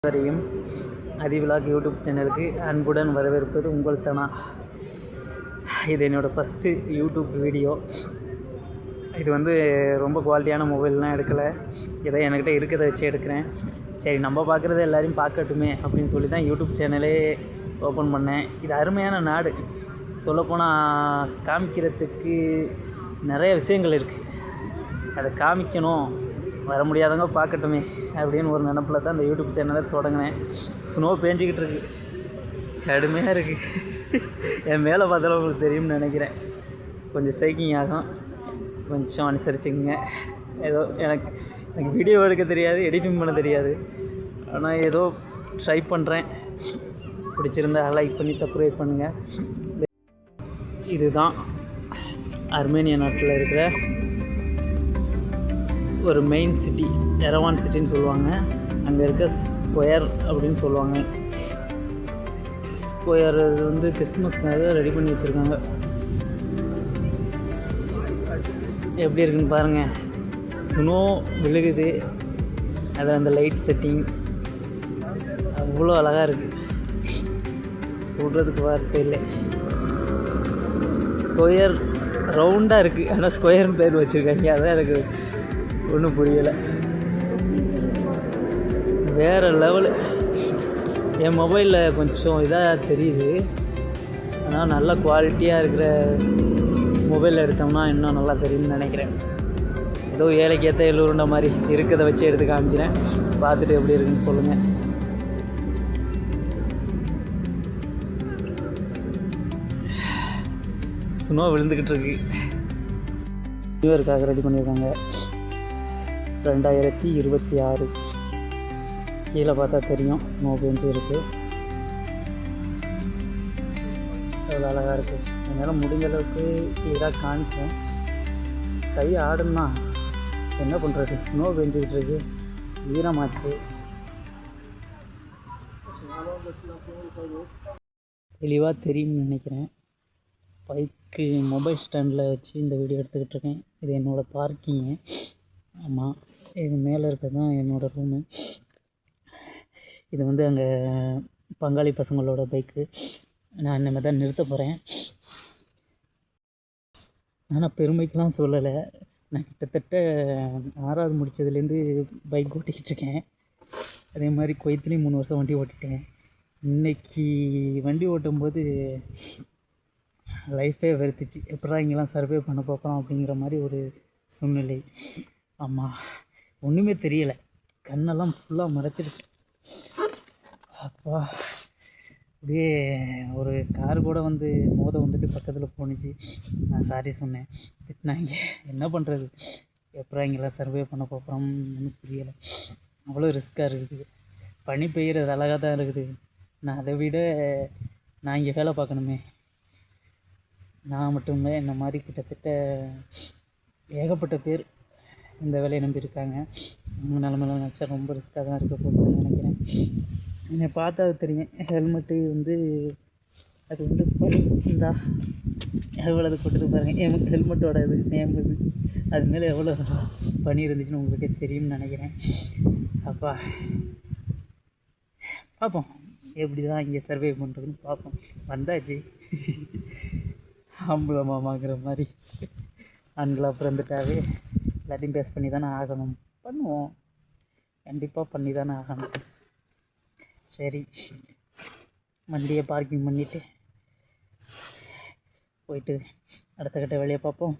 வரையும் அதிவிலாக் யூடியூப் சேனலுக்கு அன்புடன் வரவேற்பது உங்கள் தனா. இது என்னோடய ஃபஸ்ட்டு யூடியூப் வீடியோ. இது ரொம்ப குவாலிட்டியான மொபைல்லாம் எடுக்கலை, ஏதோ என்கிட்ட இருக்கிறத வச்சு எடுக்கிறேன். சரி, நம்ம பார்க்குறத எல்லோரையும் பார்க்கட்டுமே அப்படின்னு சொல்லி தான் யூடியூப் சேனலே ஓப்பன் பண்ணேன். இது அருமையான நாடு. சொல்லப்போனால் காமிக்கிறதுக்கு நிறைய விஷயங்கள் இருக்குது. அதை காமிக்கணும், வர முடியாதவங்க பார்க்கட்டுமே அப்படின்னு ஒரு நினப்பில் தான் இந்த யூடியூப் சேனலை தொடங்கினேன். ஸ்னோ பேஞ்சிக்கிட்டு இருக்குது, கடுமையாக இருக்குது. என் மேலே பார்த்தாலும் உங்களுக்கு தெரியும்னு நினைக்கிறேன். கொஞ்சம் ஷேக்கிங் ஆகும், கொஞ்சம் அனுசரிச்சுக்குங்க. ஏதோ எனக்கு வீடியோ எடுக்க தெரியாது, எடிட்டிங் பண்ண தெரியாது. ஆனால் ஏதோ ட்ரை பண்ணுறேன். பிடிச்சிருந்தா லைக் பண்ணி சப்ஸ்கிரைப் பண்ணுங்கள். இதுதான் அர்மேனியா நாட்டில் இருக்கிற ஒரு மெயின் சிட்டி, எரவான் சிட்டின்னு சொல்லுவாங்க. அங்கே இருக்க ஸ்கொயர் அப்படின்னு சொல்லுவாங்க. ஸ்கொயர் இது கிறிஸ்மஸ்க்காக ரெடி பண்ணி வச்சுருக்காங்க. எப்படி இருக்குன்னு பாருங்கள். ஸ்னோ விழுகுது, அதில் அந்த லைட் செட்டிங் அவ்வளோ அழகாக இருக்குது, சொல்கிறதுக்கு வார்த்தை இல்லை. ஸ்கொயர் ரவுண்டாக இருக்குது, ஆனால் ஸ்கொயர்னு பேர் வச்சுருக்காங்க. அதான் எனக்கு ஒன்றும் புரியலை. வேறு லெவலு. என் மொபைலில் கொஞ்சம் இதாக தெரியுது, ஆனால் நல்ல குவாலிட்டியாக இருக்கிற மொபைலில் எடுத்தோம்னா இன்னும் நல்லா தெரியும்னு நினைக்கிறேன். ஏதோ ஏழைக்கு ஏற்ற எல்லோருண்ட மாதிரி இருக்கிறத வச்சு எடுத்து காமிக்கிறேன். பார்த்துட்டு எப்படி இருக்குன்னு சொல்லுங்கள். ஸ்னோ விழுந்துக்கிட்டு இருக்கு. நியூ இயருக்காக ரெடி பண்ணியிருக்காங்க. 2026 கீழே பார்த்தா தெரியும், ஸ்னோ பெஞ்சு இருக்குது. எவ்வளோ அழகாக இருக்குது. என்னால் முடிஞ்ச அளவுக்கு கிளியராக காமிச்சேன். கை ஆடுன்னா என்ன பண்ணுறது, ஸ்னோ பெஞ்சிக்கிட்டு இருக்கு, ஈரமாச்சு. தெளிவாக தெரியும்னு நினைக்கிறேன். பைக்கு மொபைல் ஸ்டாண்டில் வச்சு இந்த வீடியோ எடுத்துக்கிட்டு இருக்கேன். இது என்னோடய பார்க்கிங்கு. ஆமாம், இது மேலே இருக்கிறது தான் என்னோடய ரூமு. இது அங்கே பங்காளி பசங்களோட பைக்கு. நான் இனிமேல் தான் நிறுத்த போகிறேன். ஆனால் பெருமைக்கெலாம் சொல்லலை. நான் கிட்டத்தட்ட 6வது முடித்ததுலேருந்து பைக் ஓட்டிக்கிட்டு இருக்கேன். அதே மாதிரி குவைத்துலேயும் 3 வருஷம் வண்டி ஓட்டிட்டேன். இன்றைக்கி வண்டி ஓட்டும்போது லைஃபே வெறுத்துச்சு. எப்படா இங்கெல்லாம் சர்வே பண்ண பார்க்குறோம் அப்படிங்கிற மாதிரி ஒரு சூழ்நிலை. ஆமாம், ஒன்றுமே தெரியலை, கண்ணெல்லாம் ஃபுல்லாக மறைச்சிடுச்சு. அப்பா, அப்படியே ஒரு கார் கூட மோத பக்கத்தில் போணுச்சு. நான் சாரி சொன்னேன், திட்டினாங்க. என்ன பண்ணுறது, எப்படா இங்கெல்லாம் சர்வே பண்ண பார்க்குறோம் ஒன்றும் புரியலை. அவ்வளோ ரிஸ்க்காக இருக்குது. பனி பெய்கிறது அழகாக தான் இருக்குது. நான் அதை விட நான் இங்கே வேலை பார்க்கணுமே. நான் மட்டுமே இந்த மாதிரி கிட்டத்தட்ட ஏகப்பட்ட பேர் இந்த வேலையை நம்பியிருக்காங்க. அவங்க நிலமையில நினச்சா ரொம்ப ரிஸ்க்காக தான் இருக்க போகுதுன்னு நினைக்கிறேன். என்னை பார்த்தா தெரியும், ஹெல்மெட்டு அது இந்தா எவ்வளோ போட்டுட்டு பாருங்கள். என் ஹெல்மெட்டோட இது நேம் இது, அது மேலே எவ்வளோ பனி இருந்துச்சுன்னு உங்களுக்கே தெரியும்னு நினைக்கிறேன். அப்பா, பார்ப்போம் எப்படி தான் இங்கே சர்வே பண்ணுறதுன்னு பார்ப்போம். வந்தாச்சு, ஆம்பளை மாமாங்கிற மாதிரி ஆண்களாக பிறந்துட்டாவே எல்லாத்தையும் பேஸ் பண்ணி தானே ஆகணும். பண்ணுவோம், கண்டிப்பாக பண்ணி தானே ஆகணும். சரி, வண்டியை பார்க்கிங் பண்ணிவிட்டு போயிட்டு அடுத்த கட்ட வேலையை பார்ப்போம்.